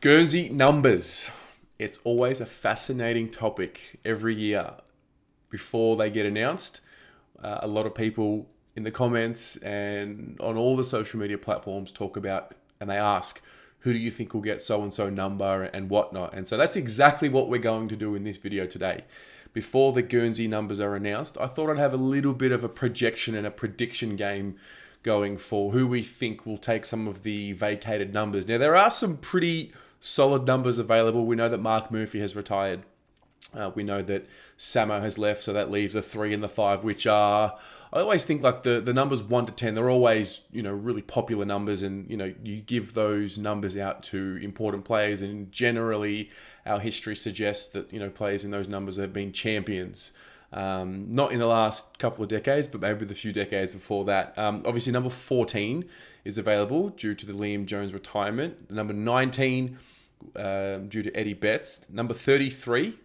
Guernsey numbers. It's always a fascinating topic every year before they get announced. A lot of people in the comments and on all the social media platforms talk about, and they ask, who do you think will get so-and-so number and whatnot? And so that's exactly what we're going to do in this video today. Before the Guernsey numbers are announced, I thought I'd have a little bit of a projection and a prediction game going for who we think will take some of the vacated numbers. Now, there are some pretty solid numbers available. We know that Mark Murphy has retired. We know that Samo has left, so that leaves the 3 and the 5, which are, I always think like the numbers 1 to 10, they're always, really popular numbers, and, you give those numbers out to important players, and generally our history suggests that, players in those numbers have been champions. Not in the last couple of decades, but maybe the few decades before that. Obviously, number 14 is available due to the Liam Jones retirement. Number 19, due to Eddie Betts. Number 33,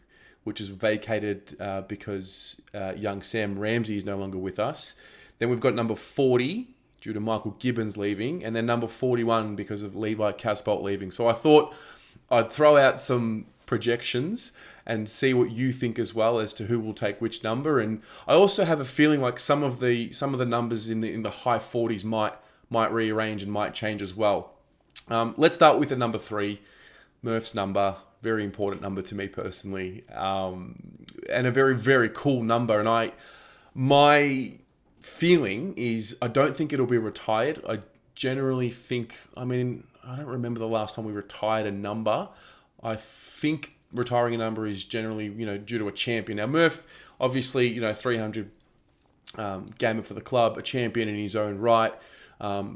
which is vacated because young Sam Ramsey is no longer with us. Then we've got number 40 due to Michael Gibbons leaving. And then number 41 because of Levi Casbolt leaving. So I thought I'd throw out some projections and see what you think as well as to who will take which number. And I also have a feeling like some of the numbers in the high 40s might rearrange and might change as well. Let's start with the number 3, Murph's number. Very important number to me personally, and a very, very cool number. And my feeling is I don't think it'll be retired. I generally think, I don't remember the last time we retired a number. I think retiring a number is generally, due to a champion. Now, Murph, obviously, 300 gamer for the club, a champion in his own right.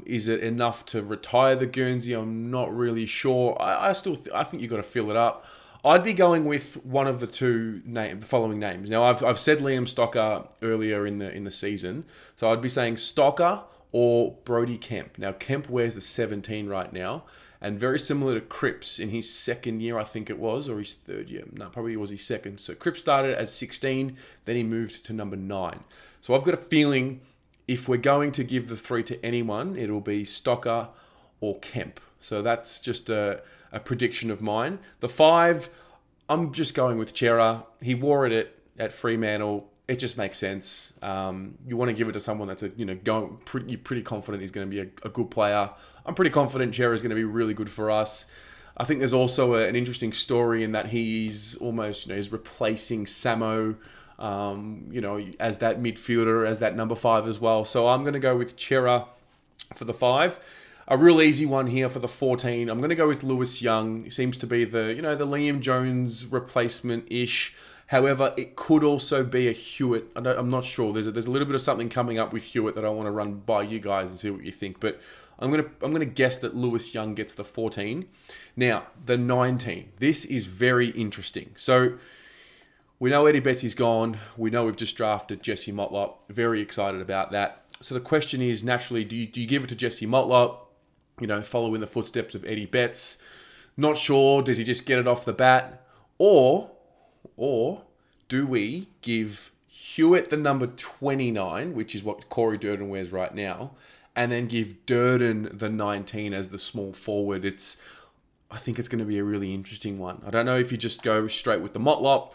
Is it enough to retire the Guernsey? I'm not really sure. I think you've got to fill it up. I'd be going with one of the following names. Now, I've said Liam Stocker earlier in the season, so I'd be saying Stocker or Brodie Kemp. Now, Kemp wears the 17 right now, and very similar to Cripps in his second year, I think it was, or his third year. No, probably it was his second. So Cripps started as 16, then he moved to number 9. So I've got a feeling if we're going to give the 3 to anyone, it'll be Stocker or Kemp. So that's just a prediction of mine. The 5, I'm just going with Chera. He wore it at Fremantle. It just makes sense. You want to give it to someone that's you're pretty confident he's going to be a good player. I'm pretty confident Chera is going to be really good for us. I think there's also an interesting story in that he's almost he's replacing Samo. As that midfielder, as that number 5 as well. So I'm going to go with Chera for the 5. A real easy one here for the 14. I'm going to go with Lewis Young. He seems to be the Liam Jones replacement-ish. However, it could also be a Hewitt. I'm not sure. There's a little bit of something coming up with Hewitt that I want to run by you guys and see what you think. But I'm gonna guess that Lewis Young gets the 14. Now, the 19. This is very interesting. So we know Eddie Betts is gone. We know we've just drafted Jesse Motlop. Very excited about that. So the question is, naturally, do you give it to Jesse Motlop? Follow in the footsteps of Eddie Betts. Not sure. Does he just get it off the bat? Or do we give Hewitt the number 29, which is what Corey Durden wears right now, and then give Durden the 19 as the small forward? I think it's going to be a really interesting one. I don't know if you just go straight with the Motlop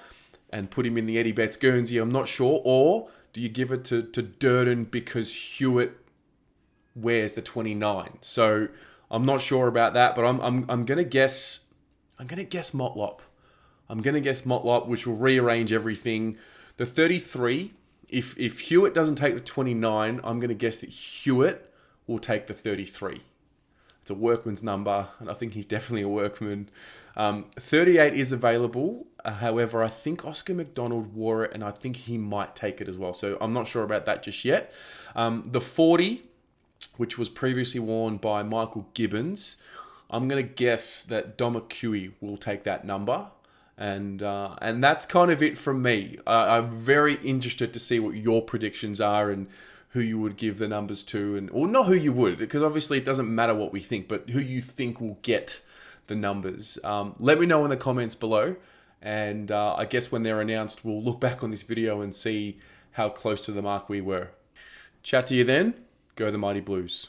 and put him in the Eddie Betts Guernsey, I'm not sure. Or do you give it to Durden because Hewitt wears the 29? So I'm not sure about that, but I'm gonna guess Motlop. I'm gonna guess Motlop, which will rearrange everything. The 33, if Hewitt doesn't take the 29, I'm gonna guess that Hewitt will take the 33. It's a workman's number, and I think he's definitely a workman. 38 is available. However, I think Oscar McDonald wore it, and I think he might take it as well. So I'm not sure about that just yet. The 40, which was previously worn by Michael Gibbons, I'm going to guess that Domakui will take that number. And that's kind of it from me. I'm very interested to see what your predictions are and who you would give the numbers to, or not who you would, because obviously it doesn't matter what we think, but who you think will get the numbers. Let me know in the comments below, and I guess when they're announced, we'll look back on this video and see how close to the mark we were. Chat to you then. Go the Mighty Blues.